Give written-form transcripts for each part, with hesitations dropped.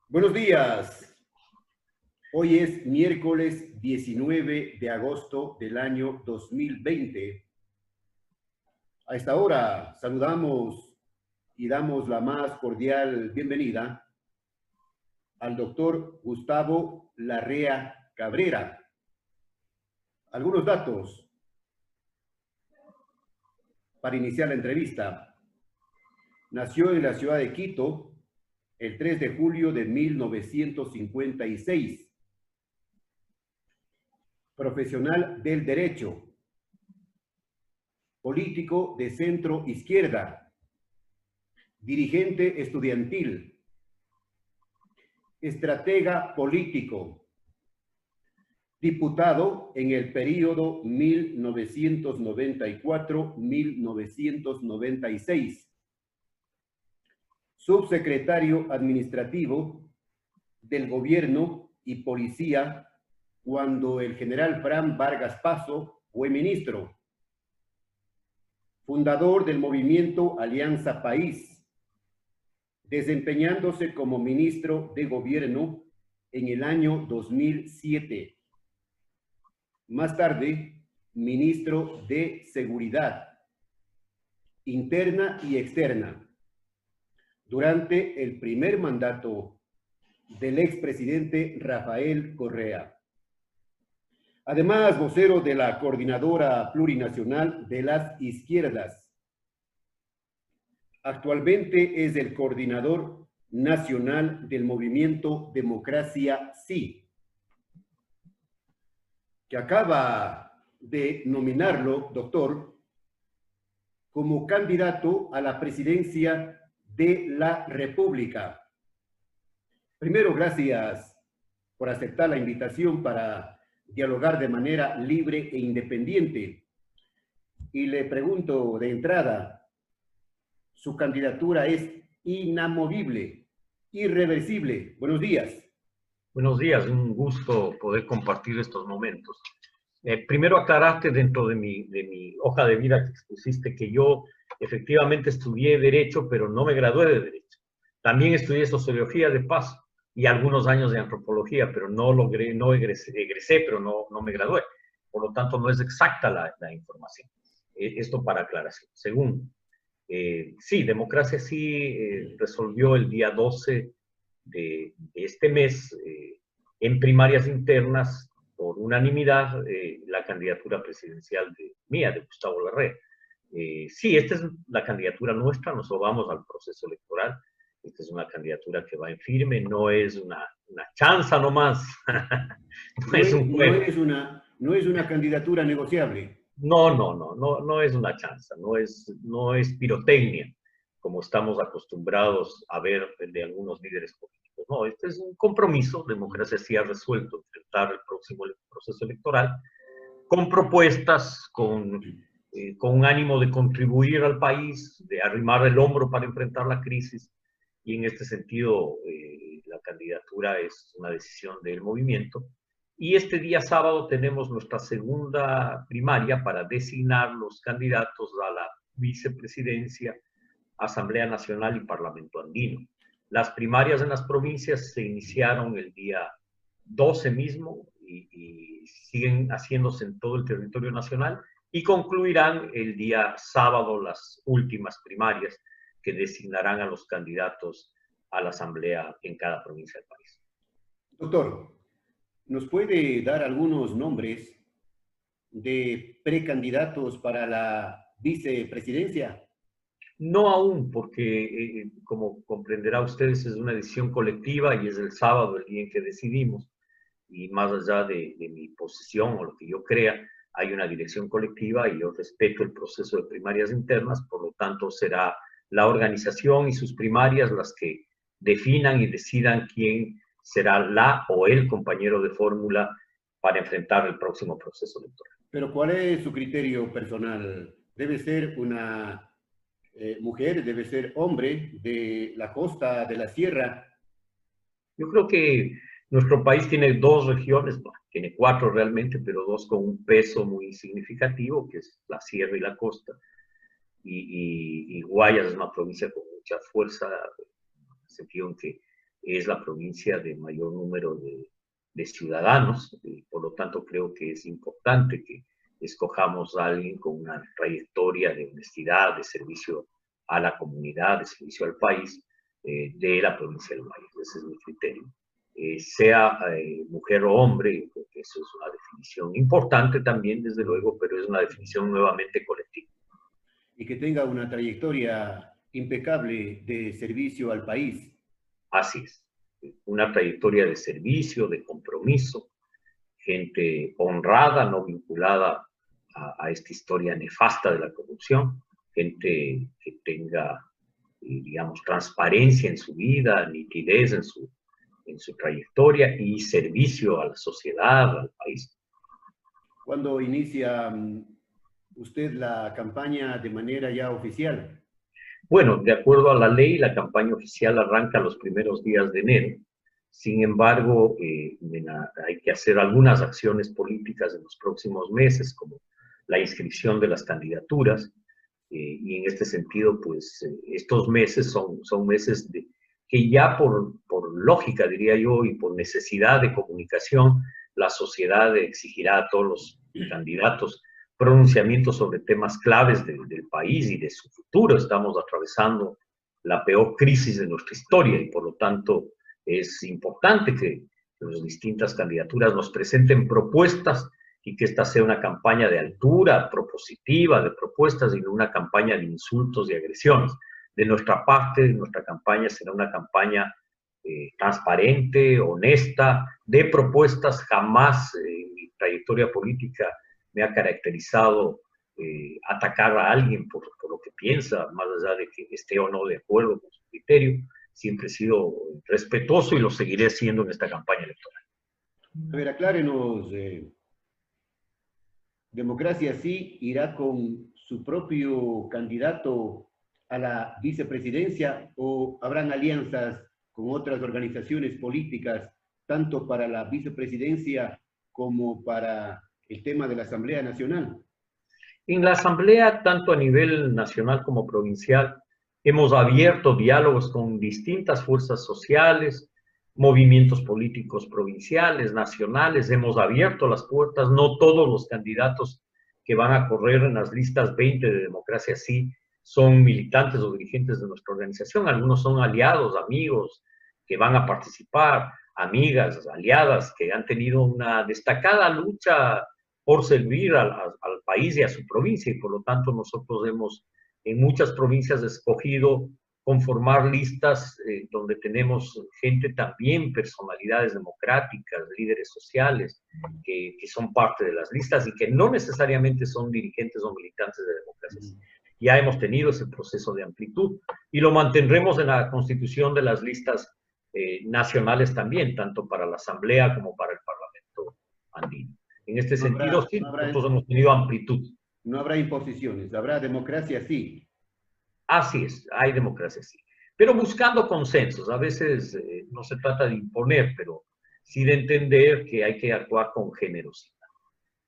Buenos días. Hoy es miércoles 19 de agosto del año 2020. A esta hora saludamos y damos la más cordial bienvenida al doctor Gustavo Larrea Cabrera. Algunos datos para iniciar la entrevista. Nació en la ciudad de Quito el 3 de julio de 1956. Profesional del derecho, político de centro izquierda, dirigente estudiantil, estratega político, diputado en el período 1994-1996, subsecretario administrativo del gobierno y policía cuando el general Fran Vargas Paso fue ministro, fundador del movimiento Alianza País, desempeñándose como ministro de gobierno en el año 2007. Más tarde, ministro de Seguridad Interna y Externa, durante el primer mandato del expresidente Rafael Correa. Además, vocero de la Coordinadora Plurinacional de las Izquierdas. Actualmente es el coordinador nacional del movimiento Democracia Sí, que acaba de nominarlo, doctor, como candidato a la presidencia de la República. Primero, gracias por aceptar la invitación para dialogar de manera libre e independiente. Y le pregunto de entrada, su candidatura es inamovible, irreversible. Buenos días. Buenos días, un gusto poder compartir estos momentos. Primero aclaraste dentro de mi hoja de vida que expusiste que yo efectivamente estudié Derecho, pero no me gradué de Derecho. También estudié Sociología de paso y algunos años de Antropología, pero no logré, no egresé, pero no me gradué. Por lo tanto, no es exacta la información. Esto para aclaración. Segundo, sí, Democracia Sí resolvió el día 12 de este mes, en primarias internas, por unanimidad, la candidatura presidencial mía, de Gustavo Larrea. Sí, esta es la candidatura nuestra, nosotros vamos al proceso electoral, esta es una candidatura que va en firme, no es una chanza nomás, no es un juego. No es una candidatura negociable. No es una chanza, no es pirotecnia, como estamos acostumbrados a ver de algunos líderes políticos. No, este es un compromiso. Democracia Sí ha resuelto enfrentar el próximo proceso electoral con propuestas, con un ánimo de contribuir al país, de arrimar el hombro para enfrentar la crisis, y en este sentido la candidatura es una decisión del movimiento. Y este día sábado tenemos nuestra segunda primaria para designar los candidatos a la vicepresidencia, Asamblea Nacional y Parlamento Andino. Las primarias en las provincias se iniciaron el día 12 mismo y siguen haciéndose en todo el territorio nacional y concluirán el día sábado las últimas primarias que designarán a los candidatos a la Asamblea en cada provincia del país. Doctor, ¿nos puede dar algunos nombres de precandidatos para la vicepresidencia? No aún, porque como comprenderá ustedes, es una decisión colectiva y es el sábado el día en que decidimos. Y más allá de mi posición o lo que yo crea, hay una dirección colectiva y yo respeto el proceso de primarias internas, por lo tanto será la organización y sus primarias las que definan y decidan quién será la o el compañero de fórmula para enfrentar el próximo proceso electoral. Pero ¿cuál es su criterio personal? ¿Debe ser una mujer, debe ser hombre de la costa, de la sierra? Yo creo que nuestro país tiene dos regiones, bueno, tiene cuatro realmente, pero dos con un peso muy significativo, que es la sierra y la costa. Y Guayas es una provincia con mucha fuerza, en el sentido en que es la provincia de mayor número de ciudadanos, y por lo tanto creo que es importante que escojamos a alguien con una trayectoria de honestidad, de servicio a la comunidad, de servicio al país, de la provincia del Maipo. Ese es mi criterio. Sea mujer o hombre, porque eso es una definición importante también, desde luego, pero es una definición nuevamente colectiva. Y que tenga una trayectoria impecable de servicio al país. Así es. Una trayectoria de servicio, de compromiso, gente honrada, no vinculada a esta historia nefasta de la corrupción, gente que tenga, digamos, transparencia en su vida, nitidez en su trayectoria y servicio a la sociedad, al país. ¿Cuándo inicia usted la campaña de manera ya oficial? Bueno, de acuerdo a la ley, la campaña oficial arranca los primeros días de enero. Sin embargo, hay que hacer algunas acciones políticas en los próximos meses, como la inscripción de las candidaturas, y en este sentido, pues, estos meses son meses que ya por lógica, diría yo, y por necesidad de comunicación, la sociedad exigirá a todos los candidatos pronunciamientos sobre temas claves del país y de su futuro. Estamos atravesando la peor crisis de nuestra historia y por lo tanto es importante que las distintas candidaturas nos presenten propuestas y que esta sea una campaña de altura, propositiva, de propuestas y no una campaña de insultos y agresiones. De nuestra parte, nuestra campaña será una campaña transparente, honesta, de propuestas. Jamás en mi trayectoria política me ha caracterizado atacar a alguien por lo que piensa, más allá de que esté o no de acuerdo con su criterio. Siempre he sido respetuoso y lo seguiré siendo en esta campaña electoral. A ver, aclárenos, Democracia Sí irá con su propio candidato a la vicepresidencia o habrán alianzas con otras organizaciones políticas, tanto para la vicepresidencia como para el tema de la Asamblea Nacional? En la Asamblea, tanto a nivel nacional como provincial, hemos abierto diálogos con distintas fuerzas sociales, movimientos políticos provinciales, nacionales. Hemos abierto las puertas. No todos los candidatos que van a correr en las listas 20 de Democracia Sí son militantes o dirigentes de nuestra organización. Algunos son aliados, amigos que van a participar, amigas, aliadas que han tenido una destacada lucha por servir al país y a su provincia, y por lo tanto nosotros hemos en muchas provincias escogido conformar listas donde tenemos gente también, personalidades democráticas, líderes sociales, que son parte de las listas y que no necesariamente son dirigentes o militantes de democracia. Ya hemos tenido ese proceso de amplitud y lo mantendremos en la constitución de las listas nacionales también, tanto para la Asamblea como para el Parlamento andino. En este sentido, sí, nosotros hemos tenido amplitud. No habrá imposiciones, habrá democracia sí. Así es, hay democracia sí. Pero buscando consensos. A veces no se trata de imponer, pero sí de entender que hay que actuar con generosidad.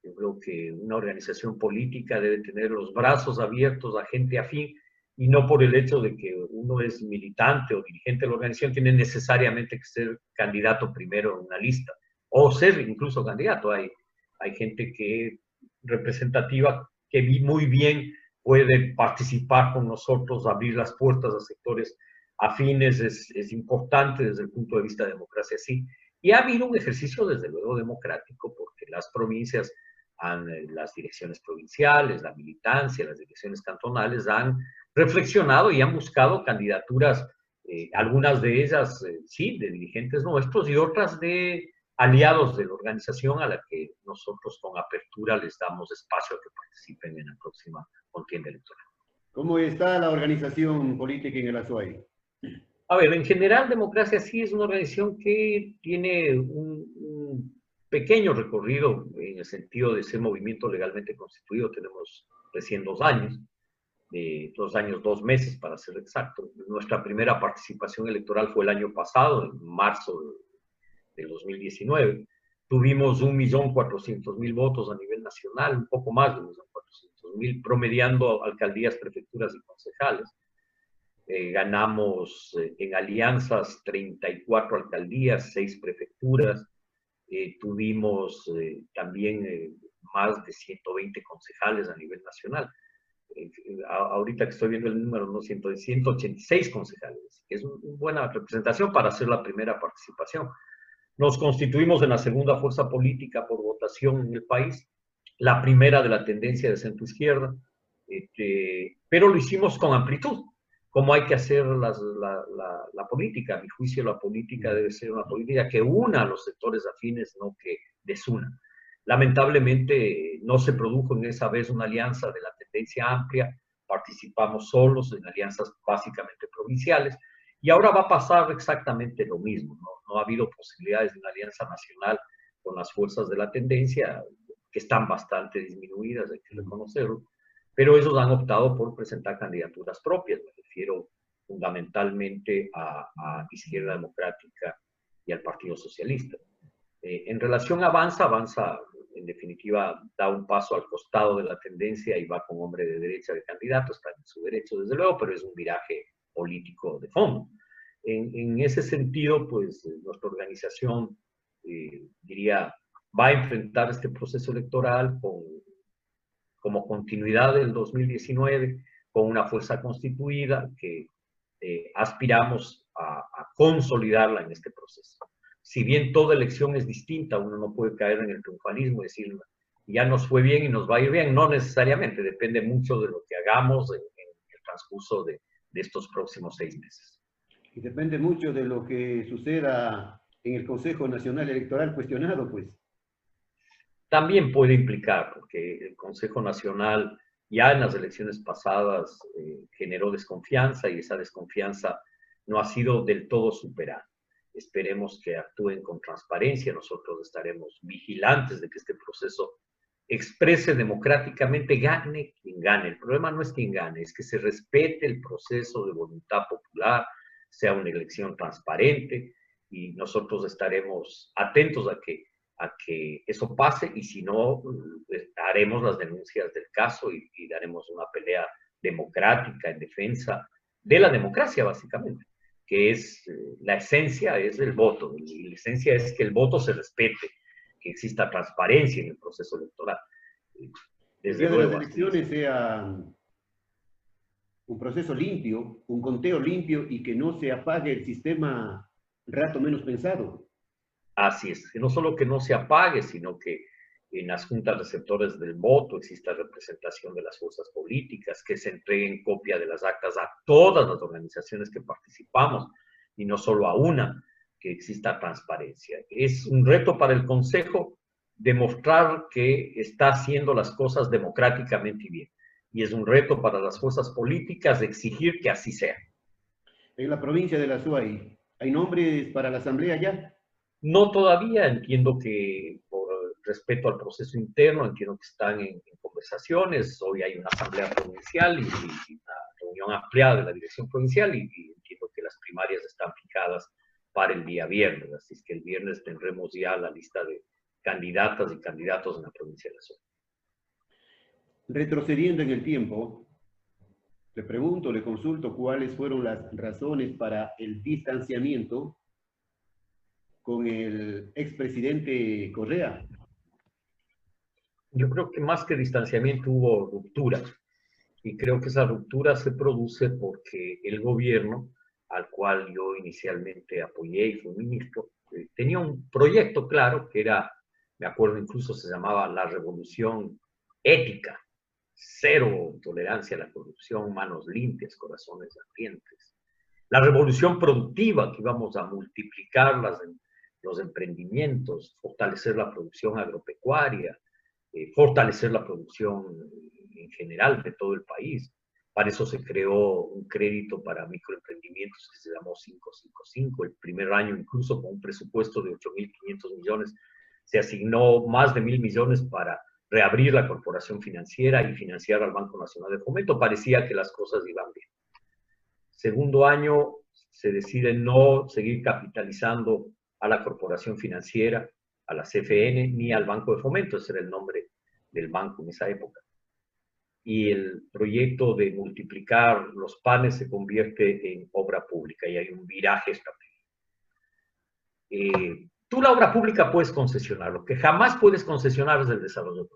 Yo creo que una organización política debe tener los brazos abiertos a gente afín y no por el hecho de que uno es militante o dirigente de la organización tiene necesariamente que ser candidato primero en una lista o ser incluso candidato. Hay gente que representativa que muy bien puede participar con nosotros, abrir las puertas a sectores afines, es importante desde el punto de vista de democracia, sí. Y ha habido un ejercicio, desde luego, democrático, porque las provincias, las direcciones provinciales, la militancia, las direcciones cantonales han reflexionado y han buscado candidaturas, algunas de ellas, sí, de dirigentes nuestros y otras de aliados de la organización a la que nosotros con apertura les damos espacio a que participen en la próxima contienda electoral. ¿Cómo está la organización política en el Azuay? A ver, en general, Democracia Sí es una organización que tiene un pequeño recorrido en el sentido de ser movimiento legalmente constituido. Tenemos recién 2 años, 2 años, 2 meses para ser exacto. Nuestra primera participación electoral fue el año pasado, en marzo del 2019. Tuvimos 1.400.000 votos a nivel nacional, un poco más de 1.400.000, promediando alcaldías, prefecturas y concejales. Ganamos en alianzas 34 alcaldías, 6 prefecturas. Tuvimos también más de 120 concejales a nivel nacional. Ahorita que estoy viendo el número, no 186 concejales. Es una buena representación para hacer la primera participación. Nos constituimos en la segunda fuerza política por votación en el país, la primera de la tendencia de centro-izquierda, pero lo hicimos con amplitud, como hay que hacer la política. A mi juicio, la política debe ser una política que una a los sectores afines, no que desuna. Lamentablemente, no se produjo en esa vez una alianza de la tendencia amplia, participamos solos en alianzas básicamente provinciales, y ahora va a pasar exactamente lo mismo, ¿no? No ha habido posibilidades de una alianza nacional con las fuerzas de la tendencia, que están bastante disminuidas, hay que reconocerlo, pero ellos han optado por presentar candidaturas propias. Me refiero fundamentalmente a Izquierda Democrática y al Partido Socialista. En relación a Avanza, en definitiva, da un paso al costado de la tendencia y va con hombre de derecha de candidato, está en su derecho, desde luego, pero es un viraje político de fondo. En ese sentido, pues, nuestra organización, diría, va a enfrentar este proceso electoral como continuidad del 2019, con una fuerza constituida que aspiramos a consolidarla en este proceso. Si bien toda elección es distinta, uno no puede caer en el triunfalismo y decir, ya nos fue bien y nos va a ir bien. No necesariamente, depende mucho de lo que hagamos en el transcurso de estos próximos 6 meses. Y depende mucho de lo que suceda en el Consejo Nacional Electoral cuestionado, pues. También puede implicar, porque el Consejo Nacional ya en las elecciones pasadas generó desconfianza y esa desconfianza no ha sido del todo superada. Esperemos que actúen con transparencia. Nosotros estaremos vigilantes de que este proceso exprese democráticamente, gane quien gane. El problema no es quien gane, es que se respete el proceso de voluntad popular, sea una elección transparente, y nosotros estaremos atentos a que eso pase, y si no, haremos las denuncias del caso y daremos una pelea democrática en defensa de la democracia, básicamente, que es la esencia, es el voto, y la esencia es que el voto se respete, que exista transparencia en el proceso electoral. El día de las elecciones sea un proceso limpio, un conteo limpio y que no se apague el sistema rato menos pensado. Así es, que no solo que no se apague, sino que en las juntas receptores del voto exista representación de las fuerzas políticas, que se entreguen copia de las actas a todas las organizaciones que participamos y no solo a una, que exista transparencia. Es un reto para el Consejo demostrar que está haciendo las cosas democráticamente bien, y es un reto para las fuerzas políticas exigir que así sea. En la provincia de la Suay, ¿hay nombres para la asamblea ya? No todavía, entiendo que por respeto al proceso interno, entiendo que están en conversaciones. Hoy hay una asamblea provincial y una reunión ampliada de la dirección provincial, y entiendo que las primarias están fijadas para el día viernes, así es que el viernes tendremos ya la lista de candidatas y candidatos en la provincia de la Suay. Retrocediendo en el tiempo, le pregunto, le consulto cuáles fueron las razones para el distanciamiento con el expresidente Correa. Yo creo que más que distanciamiento hubo ruptura, y creo que esa ruptura se produce porque el gobierno, al cual yo inicialmente apoyé y fui ministro, tenía un proyecto claro que era, me acuerdo incluso se llamaba la revolución ética, cero tolerancia a la corrupción, manos limpias, corazones ardientes. La revolución productiva, que íbamos a multiplicar los emprendimientos, fortalecer la producción agropecuaria, fortalecer la producción en general de todo el país. Para eso se creó un crédito para microemprendimientos que se llamó 555. El primer año, incluso con un presupuesto de 8.500 millones, se asignó más de 1.000 millones para reabrir la corporación financiera y financiar al Banco Nacional de Fomento. Parecía que las cosas iban bien. Segundo año, se decide no seguir capitalizando a la corporación financiera, a la CFN, ni al Banco de Fomento, ese era el nombre del banco en esa época. y el proyecto de multiplicar los panes se convierte en obra pública y hay un viraje estratégico. Tú la obra pública puedes concesionar, lo que jamás puedes concesionar es el desarrollo.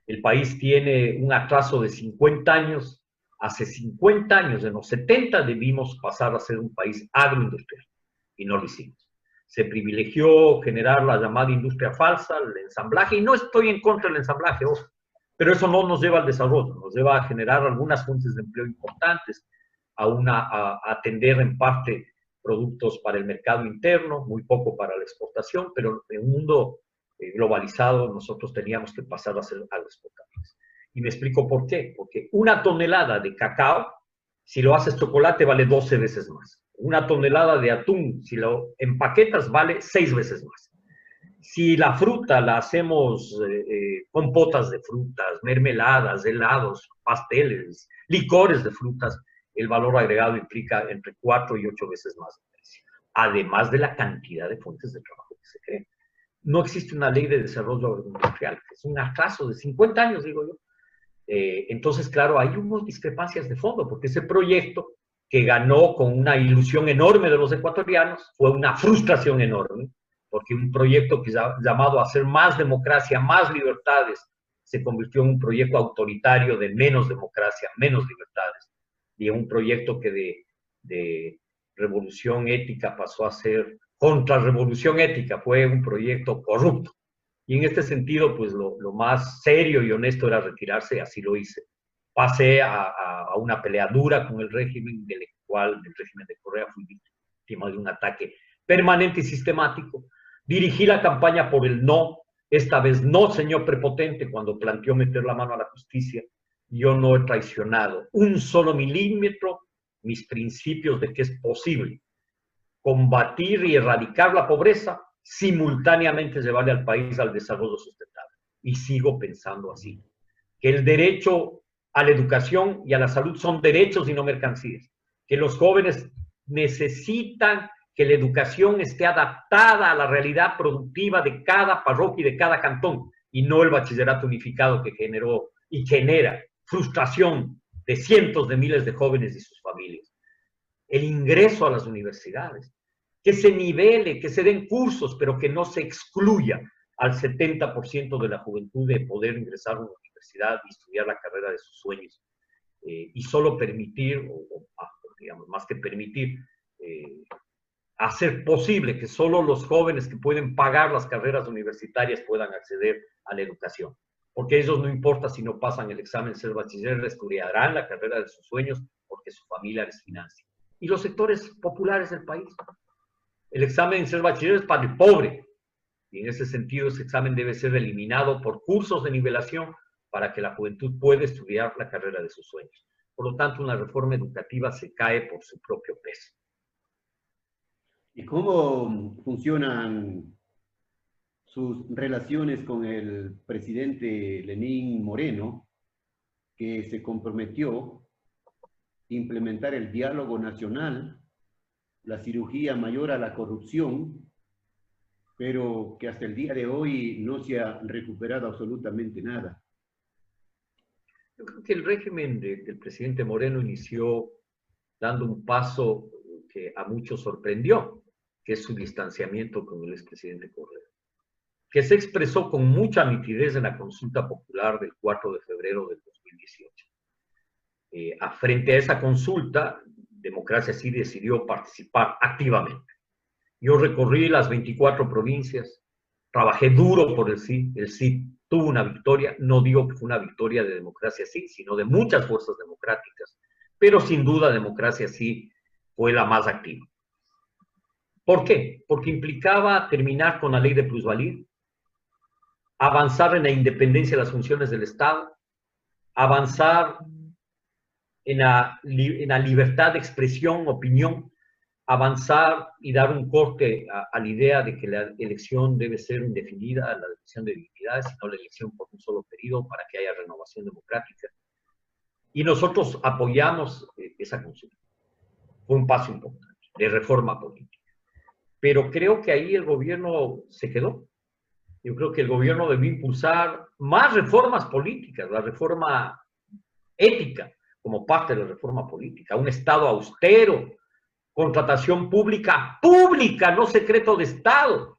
El país tiene un atraso de 50 años. Hace 50 años, en los 70, debimos pasar a ser un país agroindustrial y no lo hicimos. Se privilegió generar la llamada industria falsa, el ensamblaje, y no estoy en contra del ensamblaje, ojo, pero eso no nos lleva al desarrollo, nos lleva a generar algunas fuentes de empleo importantes, a atender en parte productos para el mercado interno, muy poco para la exportación, pero en un mundo globalizado nosotros teníamos que pasar a ser agroexportadores. Y me explico por qué. Porque una tonelada de cacao, si lo haces chocolate, vale 12 veces más. Una tonelada de atún, si lo empaquetas, vale 6 veces más. Si la fruta la hacemos compotas de frutas, mermeladas, helados, pasteles, licores de frutas, el valor agregado implica entre 4 y 8 veces más de precio. Además de la cantidad de fuentes de trabajo que se crean. No existe una ley de desarrollo agroindustrial, es un atraso de 50 años, digo yo. Entonces, claro, hay unas discrepancias de fondo, porque ese proyecto que ganó con una ilusión enorme de los ecuatorianos fue una frustración enorme, porque un proyecto que llamado a hacer más democracia, más libertades, se convirtió en un proyecto autoritario de menos democracia, menos libertades, y en un proyecto que de revolución ética pasó a ser contrarrevolución ética, fue un proyecto corrupto. Y en este sentido, pues lo más serio y honesto era retirarse, así lo hice. Pasé a una pelea dura con el régimen, del régimen de Correa, fui víctima de un ataque permanente y sistemático. Dirigí la campaña por el no, esta vez no, señor prepotente, cuando planteó meter la mano a la justicia. Yo no he traicionado un solo milímetro mis principios de que es posible combatir y erradicar la pobreza, simultáneamente llevarle al país al desarrollo sustentable. Y sigo pensando así, que el derecho a la educación y a la salud son derechos y no mercancías, que los jóvenes necesitan que la educación esté adaptada a la realidad productiva de cada parroquia y de cada cantón, y no el bachillerato unificado que generó y genera frustración de cientos de miles de jóvenes y sus familias. El ingreso a las universidades, que se nivele, que se den cursos, pero que no se excluya al 70% de la juventud de poder ingresar a una universidad y estudiar la carrera de sus sueños. Y solo permitir, digamos, más que permitir, hacer posible que solo los jóvenes que pueden pagar las carreras universitarias puedan acceder a la educación. Porque a ellos no importa si no pasan el examen ser bachiller, estudiarán la carrera de sus sueños porque su familia les financia. Y los sectores populares del país. El examen de ser bachiller es para el pobre. Y en ese sentido, ese examen debe ser eliminado por cursos de nivelación para que la juventud pueda estudiar la carrera de sus sueños. Por lo tanto, una reforma educativa se cae por su propio peso. ¿Y cómo funcionan sus relaciones con el presidente Lenín Moreno, que se comprometió a implementar el diálogo nacional, la cirugía mayor a la corrupción, pero que hasta el día de hoy no se ha recuperado absolutamente nada? Yo creo que el régimen del presidente Moreno inició dando un paso que a muchos sorprendió, que es su distanciamiento con el expresidente Correa, que se expresó con mucha nitidez en la consulta popular del 4 de febrero del 2018. Frente a esa consulta, Democracia Sí decidió participar activamente. Yo recorrí las 24 provincias, trabajé duro por el sí tuvo una victoria, no digo que fue una victoria de Democracia Sí, sino de muchas fuerzas democráticas, pero sin duda Democracia Sí fue la más activa. ¿Por qué? Porque implicaba terminar con la ley de plusvalía, avanzar en la independencia de las funciones del Estado, avanzar en la libertad de expresión, opinión, avanzar y dar un corte a la idea de que la elección debe ser indefinida, la elección de dignidad, sino la elección por un solo periodo para que haya renovación democrática. Y nosotros apoyamos esa consulta. Fue un paso importante de reforma política. Pero creo que ahí el gobierno se quedó. Yo creo que el gobierno debió impulsar más reformas políticas, la reforma ética, como parte de la reforma política, un Estado austero, contratación pública, pública, no secreto de Estado.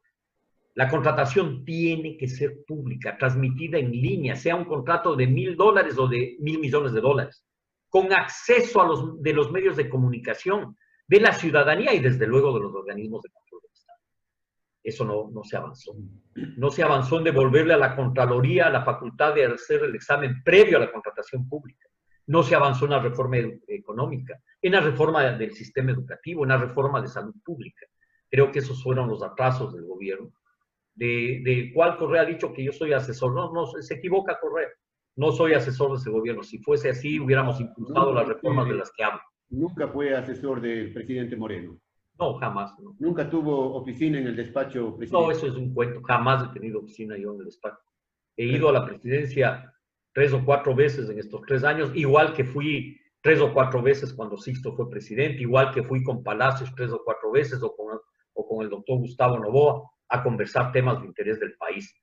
La contratación tiene que ser pública, transmitida en línea, sea un contrato de $1.000 o de $1.000 millones, con acceso a los medios de comunicación, de la ciudadanía y desde luego de los organismos de control del Estado. Eso no se avanzó. No se avanzó en devolverle a la Contraloría la facultad de hacer el examen previo a la contratación pública. No se avanzó en la reforma económica, en la reforma del sistema educativo, en la reforma de salud pública. Creo que esos fueron los atrasos del gobierno, del cual Correa ha dicho que yo soy asesor. No, se equivoca Correa. No soy asesor de ese gobierno. Si fuese así, hubiéramos impulsado las reformas de las que hablo. Nunca fue asesor del presidente Moreno. No, jamás. No. Nunca tuvo oficina en el despacho presidencial. No, eso es un cuento. Jamás he tenido oficina yo en el despacho. He ido a la presidencia 3 o 4 veces en estos 3 años, igual que fui 3 o 4 veces cuando Sixto fue presidente, igual que fui con Palacios 3 o 4 veces, o con el doctor Gustavo Noboa, a conversar temas de interés del país.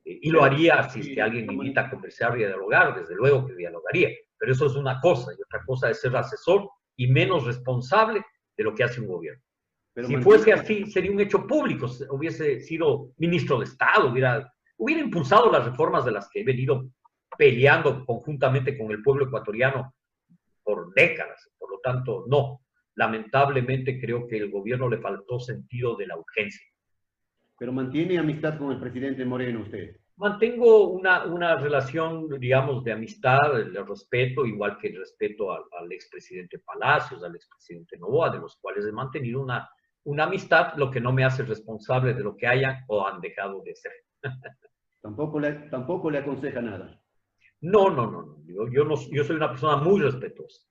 Y lo haría si es que alguien me invita a conversar y a dialogar, desde luego que dialogaría. Pero eso es una cosa, y otra cosa es ser asesor y menos responsable de lo que hace un gobierno. Pero si fuese así, sería un hecho público, hubiese sido ministro de Estado, hubiera impulsado las reformas de las que he venido peleando conjuntamente con el pueblo ecuatoriano por décadas. Por lo tanto, no. Lamentablemente creo que el gobierno le faltó sentido de la urgencia. ¿Pero mantiene amistad con el presidente Moreno usted? Mantengo una relación, digamos, de amistad, de respeto, igual que el respeto al expresidente Palacios, al expresidente Noboa, de los cuales he mantenido una amistad, lo que no me hace responsable de lo que hayan o han dejado de ser. Tampoco le aconseja nada. No. Yo soy una persona muy respetuosa.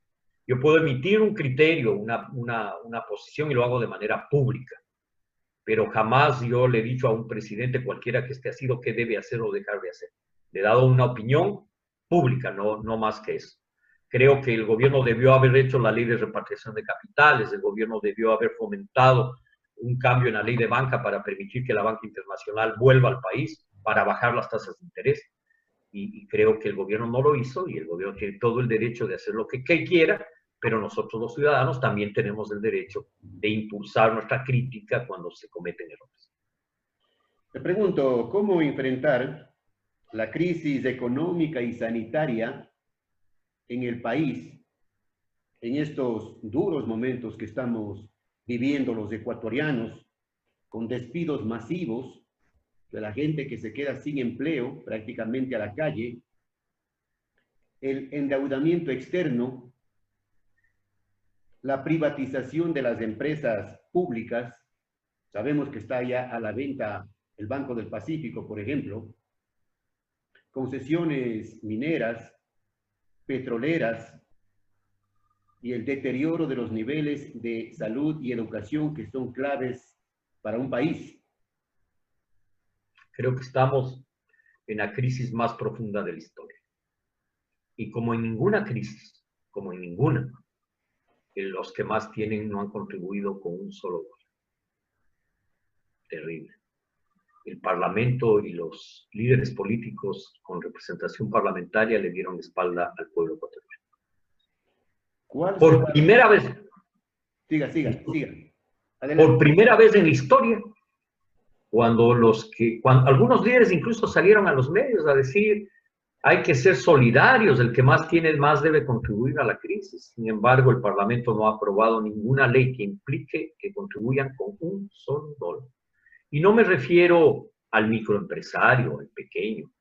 Yo puedo emitir un criterio, una posición y lo hago de manera pública. Pero jamás yo le he dicho a un presidente, cualquiera que esté así, lo que debe hacer o dejar de hacer. Le he dado una opinión pública, no más que eso. Creo que el gobierno debió haber hecho la ley de repatriación de capitales, el gobierno debió haber fomentado un cambio en la ley de banca para permitir que la banca internacional vuelva al país, para bajar las tasas de interés. Y creo que el gobierno no lo hizo, y el gobierno tiene todo el derecho de hacer lo que quiera, pero nosotros los ciudadanos también tenemos el derecho de impulsar nuestra crítica cuando se cometen errores. Le pregunto, ¿cómo enfrentar la crisis económica y sanitaria en el país en estos duros momentos que estamos viviendo los ecuatorianos, con despidos masivos de la gente que se queda sin empleo, prácticamente a la calle, el endeudamiento externo, la privatización de las empresas públicas? Sabemos que está ya a la venta el Banco del Pacífico, por ejemplo, concesiones mineras, petroleras, y el deterioro de los niveles de salud y educación que son claves para un país. Creo que estamos en la crisis más profunda de la historia. Y como en ninguna crisis, como en ninguna, los que más tienen no han contribuido con un solo dólar. Terrible. El Parlamento y los líderes políticos con representación parlamentaria le dieron espalda al pueblo ecuatoriano. Por primera vez. Siga. Adelante. Por primera vez en la historia, cuando algunos líderes incluso salieron a los medios a decir: hay que ser solidarios, el que más tiene más debe contribuir a la crisis. Sin embargo, el Parlamento no ha aprobado ninguna ley que implique que contribuyan con un solo dólar. Y no me refiero al microempresario, al pequeño,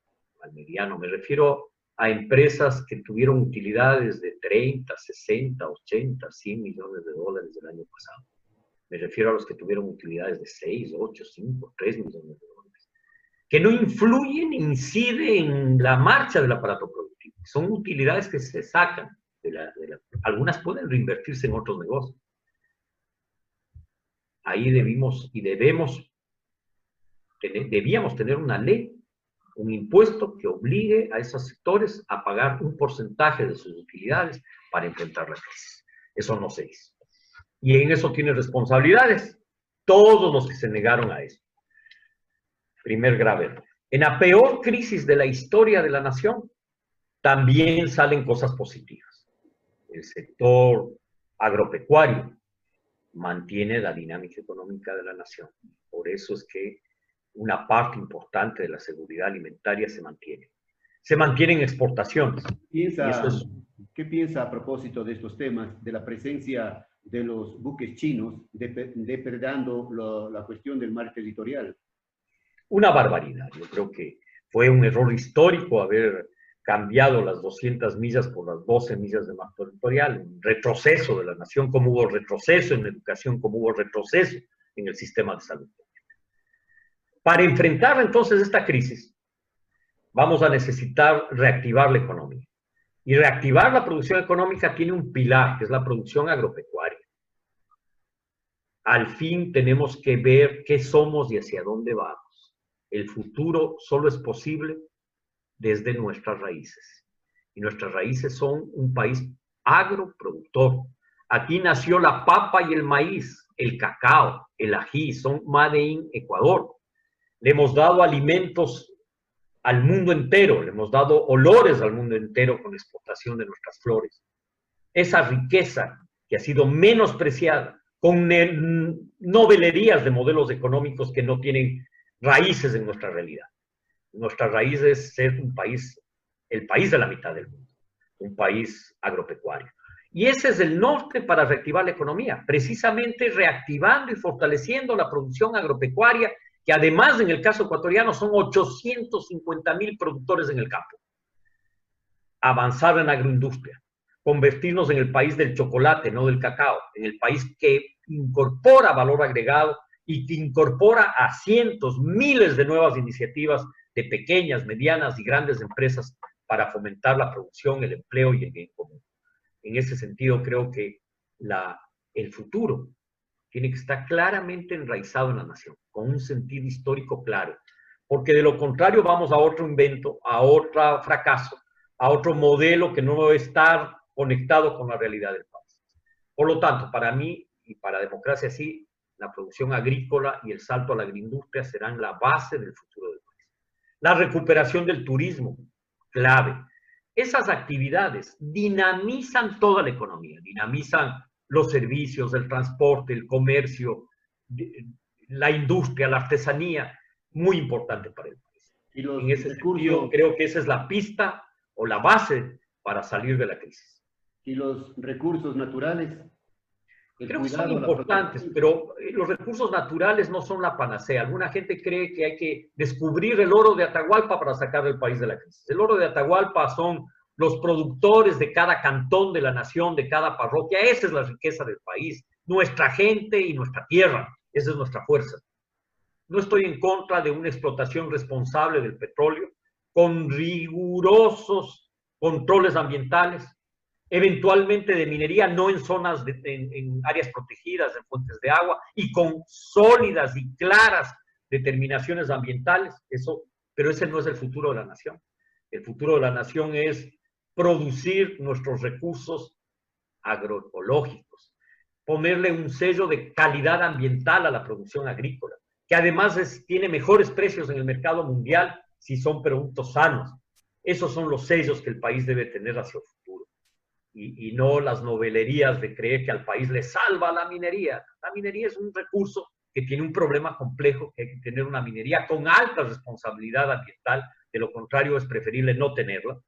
al mediano, me refiero a empresas que tuvieron utilidades de 30, 60, 80, 100 millones de dólares del año pasado. Me refiero a los que tuvieron utilidades de 6, 8, 5, 3 millones de dólares. Que no influyen ni inciden en la marcha del aparato productivo. Son utilidades que se sacan. Algunas pueden reinvertirse en otros negocios. Ahí debíamos tener una ley, un impuesto que obligue a esos sectores a pagar un porcentaje de sus utilidades para enfrentar la crisis. Eso no se hizo. Y en eso tienen responsabilidades todos los que se negaron a eso. Primer grave error. En la peor crisis de la historia de la nación, también salen cosas positivas. El sector agropecuario mantiene la dinámica económica de la nación. Por eso es que una parte importante de la seguridad alimentaria se mantiene. Se mantienen exportaciones. ¿Qué piensa a propósito de estos temas, de la presencia de los buques chinos depredando la cuestión del mar territorial? Una barbaridad. Yo creo que fue un error histórico haber cambiado las 200 millas por las 12 millas de mar territorial, un retroceso de la nación, como hubo retroceso en la educación, como hubo retroceso en el sistema de salud. Para enfrentar entonces esta crisis, vamos a necesitar reactivar la economía. Y reactivar la producción económica tiene un pilar, que es la producción agropecuaria. Al fin tenemos que ver qué somos y hacia dónde vamos. El futuro solo es posible desde nuestras raíces. Y nuestras raíces son un país agroproductor. Aquí nació la papa y el maíz, el cacao, el ají, son made in Ecuador. Le hemos dado alimentos al mundo entero, le hemos dado olores al mundo entero con la exportación de nuestras flores. Esa riqueza que ha sido menospreciada con novelerías de modelos económicos que no tienen raíces en nuestra realidad. Nuestra raíz es ser un país, el país de la mitad del mundo, un país agropecuario. Y ese es el norte para reactivar la economía, precisamente reactivando y fortaleciendo la producción agropecuaria, que además en el caso ecuatoriano son 850,000 productores en el campo. Avanzar en agroindustria, convertirnos en el país del chocolate, no del cacao, en el país que incorpora valor agregado y que incorpora a cientos, miles de nuevas iniciativas de pequeñas, medianas y grandes empresas para fomentar la producción, el empleo y el bien común. En ese sentido, creo que el futuro tiene que estar claramente enraizado en la nación, con un sentido histórico claro, porque de lo contrario vamos a otro invento, a otro fracaso, a otro modelo que no va a estar conectado con la realidad del país. Por lo tanto, para mí y para Democracia Sí, la producción agrícola y el salto a la agroindustria serán la base del futuro del país. La recuperación del turismo, clave. Esas actividades dinamizan toda la economía, dinamizan los servicios, el transporte, el comercio, la industria, la artesanía, muy importante para el país. En ese sentido, creo que esa es la pista o la base para salir de la crisis. ¿Y los recursos naturales? Creo que son importantes, pero los recursos naturales no son la panacea. Alguna gente cree que hay que descubrir el oro de Atahualpa para sacar al país de la crisis. El oro de Atahualpa son los productores de cada cantón de la nación, de cada parroquia. Esa es la riqueza del país, nuestra gente y nuestra tierra. Esa es nuestra fuerza. No estoy en contra de una explotación responsable del petróleo, con rigurosos controles ambientales, eventualmente de minería, no en zonas, en áreas protegidas, en fuentes de agua, y con sólidas y claras determinaciones ambientales, pero ese no es el futuro de la nación. El futuro de la nación es producir nuestros recursos agroecológicos, ponerle un sello de calidad ambiental a la producción agrícola, que además tiene mejores precios en el mercado mundial si son productos sanos. Esos son los sellos que el país debe tener hacia el futuro. Y no las novelerías de creer que al país le salva la minería. La minería es un recurso que tiene un problema complejo, que hay que tener una minería con alta responsabilidad ambiental, de lo contrario es preferible no tenerla.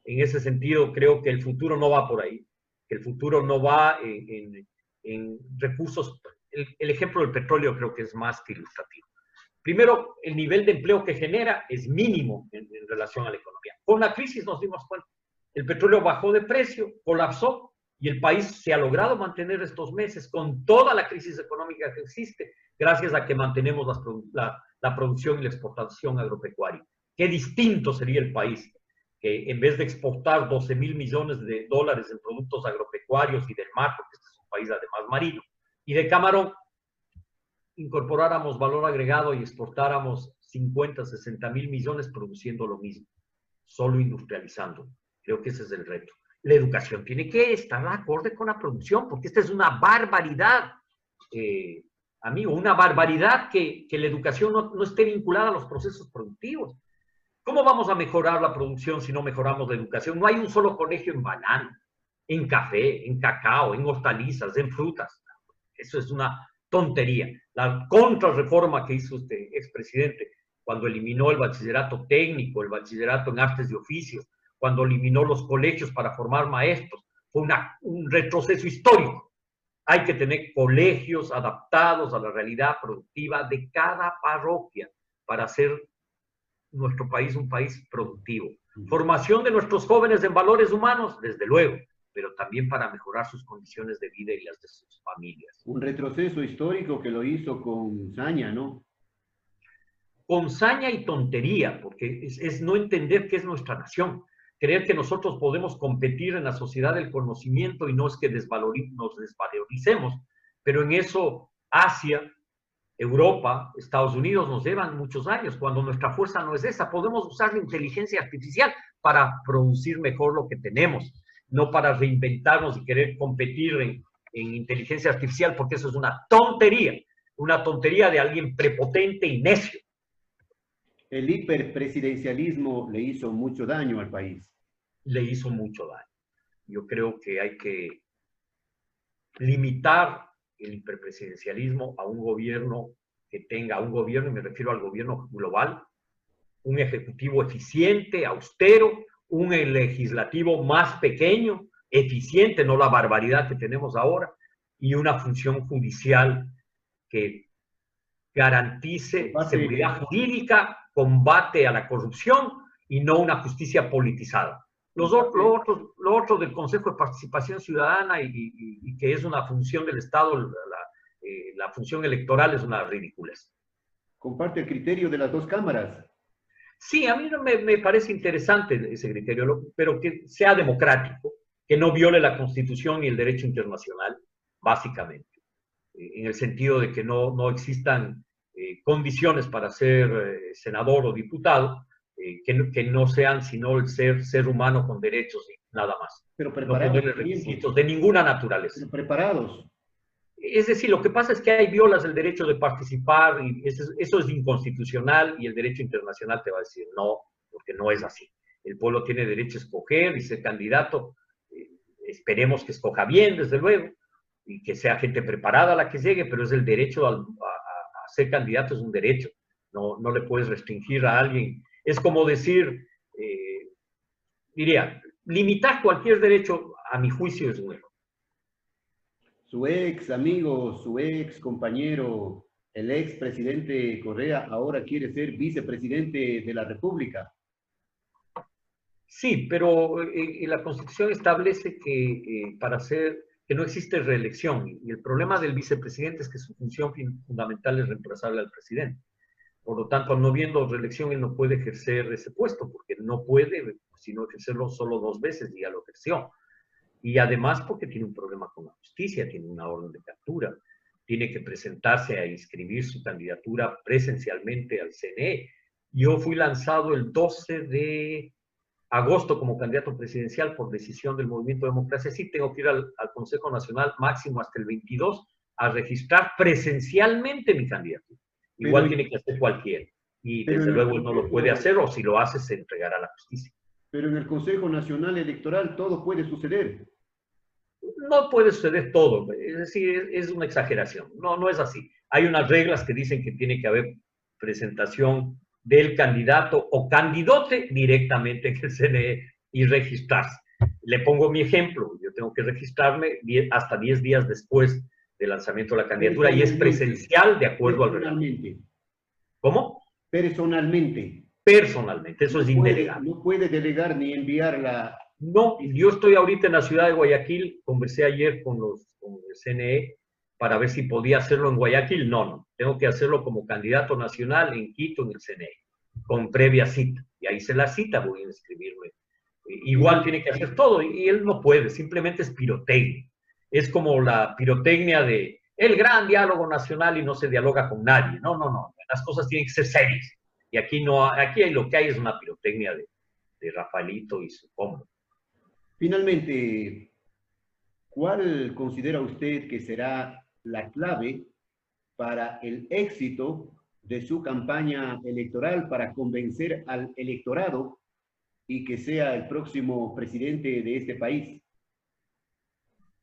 En ese sentido, creo que el futuro no va por ahí, que el futuro no va en recursos. El ejemplo del petróleo creo que es más que ilustrativo. Primero, el nivel de empleo que genera es mínimo en relación a la economía. Con la crisis nos dimos cuenta. El petróleo bajó de precio, colapsó, y el país se ha logrado mantener estos meses con toda la crisis económica que existe, gracias a que mantenemos la producción y la exportación agropecuaria. Qué distinto sería el país que en vez de exportar 12,000 millones de dólares en productos agropecuarios y del mar, porque este es un país además marino, y de camarón, incorporáramos valor agregado y exportáramos 50, 60,000 millones produciendo lo mismo, solo industrializando. Creo que ese es el reto. La educación tiene que estar acorde con la producción, porque esta es una barbaridad, amigo, una barbaridad que la educación no esté vinculada a los procesos productivos. ¿Cómo vamos a mejorar la producción si no mejoramos la educación? No hay un solo colegio en banano, en café, en cacao, en hortalizas, en frutas. Eso es una tontería. La contrarreforma que hizo este expresidente cuando eliminó el bachillerato técnico, el bachillerato en artes y oficios, cuando eliminó los colegios para formar maestros, fue un retroceso histórico. Hay que tener colegios adaptados a la realidad productiva de cada parroquia para hacer nuestro país un país productivo. Formación de nuestros jóvenes en valores humanos, desde luego, pero también para mejorar sus condiciones de vida y las de sus familias. Un retroceso histórico que lo hizo con saña, ¿no? Con saña y tontería, porque es no entender qué es nuestra nación, creer que nosotros podemos competir en la sociedad del conocimiento y no es que nos desvaloricemos, pero en eso Asia, Europa, Estados Unidos nos llevan muchos años, cuando nuestra fuerza no es esa. Podemos usar la inteligencia artificial para producir mejor lo que tenemos, no para reinventarnos y querer competir en inteligencia artificial, porque eso es una tontería de alguien prepotente y necio. El hiperpresidencialismo le hizo mucho daño al país. Le hizo mucho daño. Yo creo que hay que limitar el hiperpresidencialismo a un gobierno que tenga, un gobierno, y me refiero al gobierno global, un ejecutivo eficiente, austero, un legislativo más pequeño, eficiente, no la barbaridad que tenemos ahora, y una función judicial que garantice seguridad jurídica, combate a la corrupción y no una justicia politizada. Lo otro del Consejo de Participación Ciudadana y que es una función del Estado, la función electoral es una ridiculez. ¿Comparte el criterio de las dos cámaras? Sí, a mí no me parece interesante ese criterio, pero que sea democrático, que no viole la Constitución y el derecho internacional, básicamente, en el sentido de que no existan condiciones para ser senador o diputado, que no sean sino el ser humano con derechos y nada más. Pero No preparados ponerle requisitos de ninguna naturaleza. pero preparados. Es decir, lo que pasa es que hay violas el derecho de participar y eso es inconstitucional y el derecho internacional te va a decir no, porque no es así. El pueblo tiene derecho a escoger y ser candidato. Esperemos que escoja bien, desde luego, y que sea gente preparada la que llegue, pero es el derecho a ser candidato, es un derecho. No le puedes restringir a alguien. Es como decir, diría, limitar cualquier derecho, a mi juicio, es un error. Su ex amigo, su ex compañero, el ex presidente Correa, ahora quiere ser vicepresidente de la República. Sí, pero la Constitución establece que que no existe reelección y el problema del vicepresidente es que su función fundamental es reemplazarle al presidente. Por lo tanto, no viendo reelección, él no puede ejercer ese puesto porque no puede sino ejercerlo solo 2 veces y ya lo ejerció. Y además porque tiene un problema con la justicia, tiene una orden de captura, tiene que presentarse a inscribir su candidatura presencialmente al CNE. Yo fui lanzado el 12 de agosto como candidato presidencial por decisión del Movimiento de Democracia. Sí, tengo que ir al Consejo Nacional máximo hasta el 22 a registrar presencialmente mi candidatura. Igual tiene que hacer cualquiera. Y desde luego él no lo puede hacer o si lo hace se entregará a la justicia. Pero en el Consejo Nacional Electoral todo puede suceder. No puede suceder todo, es decir, es una exageración. No es así. Hay unas reglas que dicen que tiene que haber presentación del candidato o candidote directamente en el CNE y registrarse. Le pongo mi ejemplo, yo tengo que registrarme hasta 10 días después del lanzamiento de la candidatura y es presencial de acuerdo al reglamento. ¿Cómo? Personalmente. Personalmente, eso es indelegable. No puede delegar ni enviar la... No, yo estoy ahorita en la ciudad de Guayaquil, conversé ayer con el CNE para ver si podía hacerlo en Guayaquil. No, tengo que hacerlo como candidato nacional en Quito, en el CNE, con previa cita. Y ahí se la cita, voy a inscribirme. Igual tiene que hacer todo y él no puede, simplemente es pirotecnia. Es como la pirotecnia de el gran diálogo nacional y no se dialoga con nadie. No, las cosas tienen que ser serias. Y aquí no, aquí lo que hay es una pirotecnia de Rafaelito y su combo. Finalmente, ¿cuál considera usted que será la clave para el éxito de su campaña electoral para convencer al electorado y que sea el próximo presidente de este país?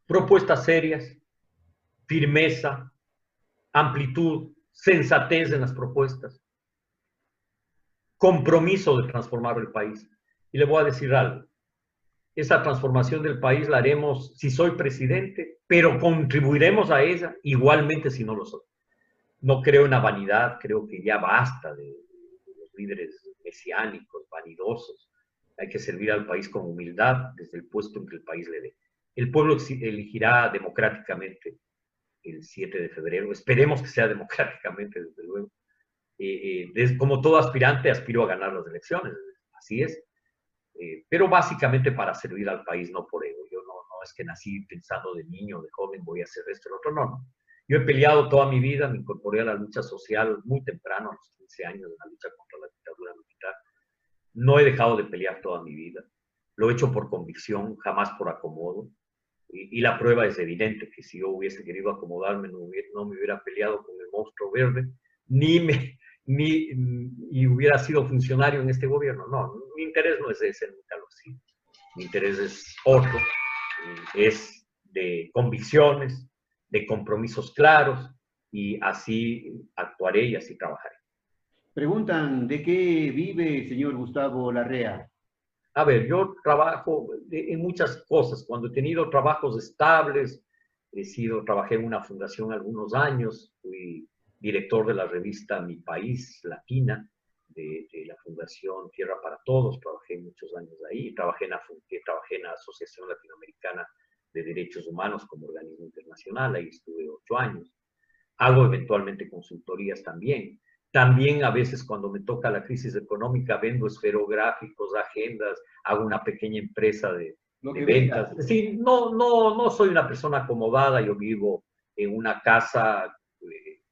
Propuestas serias, firmeza, amplitud, sensatez en las propuestas, compromiso de transformar el país. Y le voy a decir algo, esa transformación del país la haremos si soy presidente, pero contribuiremos a ella igualmente si no lo soy. No creo en la vanidad, creo que ya basta de los líderes mesiánicos, vanidosos. Hay que servir al país con humildad desde el puesto en que el país le dé. El pueblo elegirá democráticamente el 7 de febrero. Esperemos que sea democráticamente, desde luego. Como todo aspirante, aspiro a ganar las elecciones. Así es. Pero básicamente para servir al país, no por ego. Yo no es que nací pensando de niño, de joven, voy a hacer esto, el otro, no. Yo he peleado toda mi vida, me incorporé a la lucha social muy temprano, a los 15 años, en la lucha contra la dictadura militar. No he dejado de pelear toda mi vida. Lo he hecho por convicción, jamás por acomodo. Y la prueba es evidente, que si yo hubiese querido acomodarme, no me hubiera peleado con el monstruo verde, y hubiera sido funcionario en este gobierno. No, mi interés no es ese, nunca lo ha sido. Mi interés es otro, es de convicciones, de compromisos claros, y así actuaré y así trabajaré. Preguntan, ¿de qué vive, señor Gustavo Larrea? A ver, yo trabajo en muchas cosas. Cuando he tenido trabajos estables, trabajé en una fundación algunos años, fui director de la revista Mi País Latina, de la Fundación Tierra para Todos, trabajé muchos años ahí, trabajé en la Asociación Latinoamericana de Derechos Humanos como organismo internacional, ahí estuve 8 años. Hago eventualmente consultorías también. También a veces cuando me toca la crisis económica vendo esferográficos, agendas, hago una pequeña empresa de ventas. Es decir, no soy una persona acomodada, yo vivo en una casa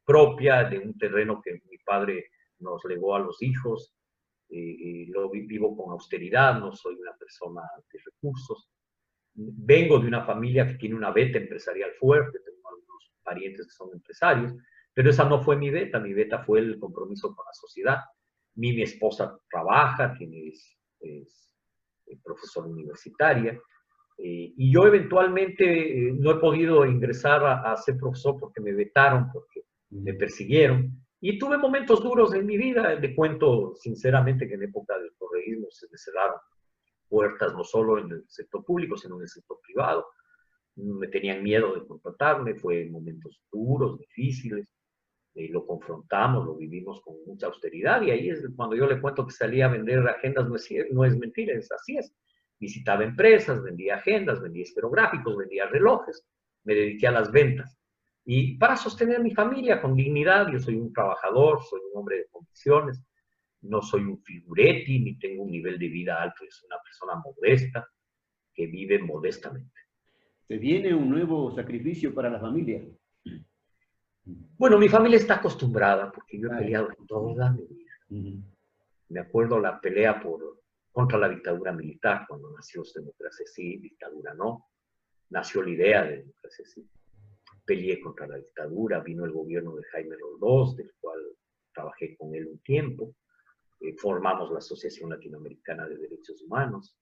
propia de un terreno que mi padre nos legó a los hijos. Lo vivo con austeridad, no soy una persona de recursos. Vengo de una familia que tiene una beta empresarial fuerte, tengo algunos parientes que son empresarios, pero esa no fue mi beta fue el compromiso con la sociedad. Mi esposa trabaja, es profesora universitaria, y yo eventualmente no he podido ingresar a ser profesor porque me vetaron, porque me persiguieron, y tuve momentos duros en mi vida. Le cuento sinceramente que en época del correísmo se me cerraron puertas no solo en el sector público, sino en el sector privado. Me tenían miedo de contratarme, fue momentos duros, difíciles, lo confrontamos, lo vivimos con mucha austeridad, y ahí es cuando yo le cuento que salía a vender agendas, no es mentira, así es. Visitaba empresas, vendía agendas, vendía esferográficos, vendía relojes, me dediqué a las ventas. Y para sostener a mi familia con dignidad, yo soy un trabajador, soy un hombre de convicciones, no soy un figuretti, ni tengo un nivel de vida alto, soy una persona modesta, que vive modestamente. ¿Se viene un nuevo sacrificio para la familia? Bueno, mi familia está acostumbrada, porque yo he peleado toda mi vida. Me acuerdo la pelea contra la dictadura militar, cuando nació Democracia Sí, dictadura no. Nació la idea de Democracia Sí. Peleé contra la dictadura, vino el gobierno de Jaime Roldós, del cual trabajé con él un tiempo. Formamos la Asociación Latinoamericana de Derechos Humanos.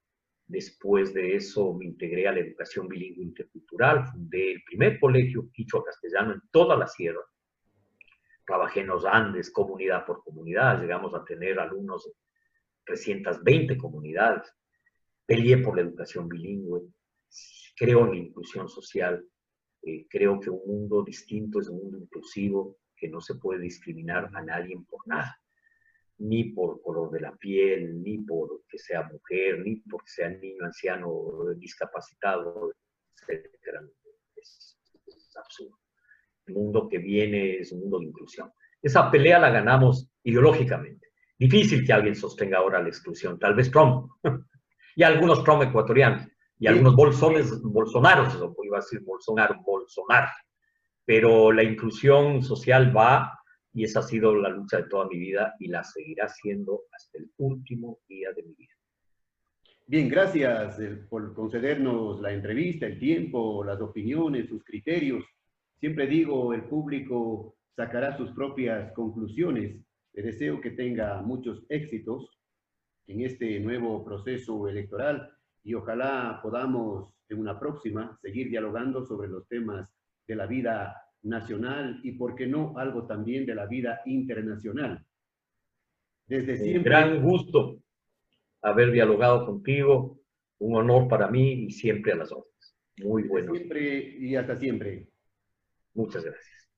Después de eso me integré a la educación bilingüe intercultural, fundé el primer colegio quichua-castellano en toda la sierra. Trabajé en los Andes, comunidad por comunidad, llegamos a tener alumnos de 320 comunidades. Peleé por la educación bilingüe, creo en la inclusión social, creo que un mundo distinto es un mundo inclusivo, que no se puede discriminar a nadie por nada, ni por color de la piel, ni por que sea mujer, ni porque sea niño, anciano, discapacitado, etc. Es absurdo. El mundo que viene es un mundo de inclusión. Esa pelea la ganamos ideológicamente. Difícil que alguien sostenga ahora la exclusión, tal vez Trump, y algunos Trump ecuatorianos, y algunos Bolsonaros, iba a decir Bolsonaro, pero la inclusión social va, y esa ha sido la lucha de toda mi vida y la seguirá siendo hasta el último día de mi vida. Bien, gracias por concedernos la entrevista, el tiempo, las opiniones, sus criterios. Siempre digo, el público sacará sus propias conclusiones. Le deseo que tenga muchos éxitos en este nuevo proceso electoral y ojalá podamos en una próxima seguir dialogando sobre los temas de la vida nacional y, por qué no, algo también de la vida internacional. Desde Un siempre. gran gusto haber dialogado contigo, un honor para mí y siempre a las órdenes. Muy Desde buenos. siempre y hasta siempre. Muchas gracias.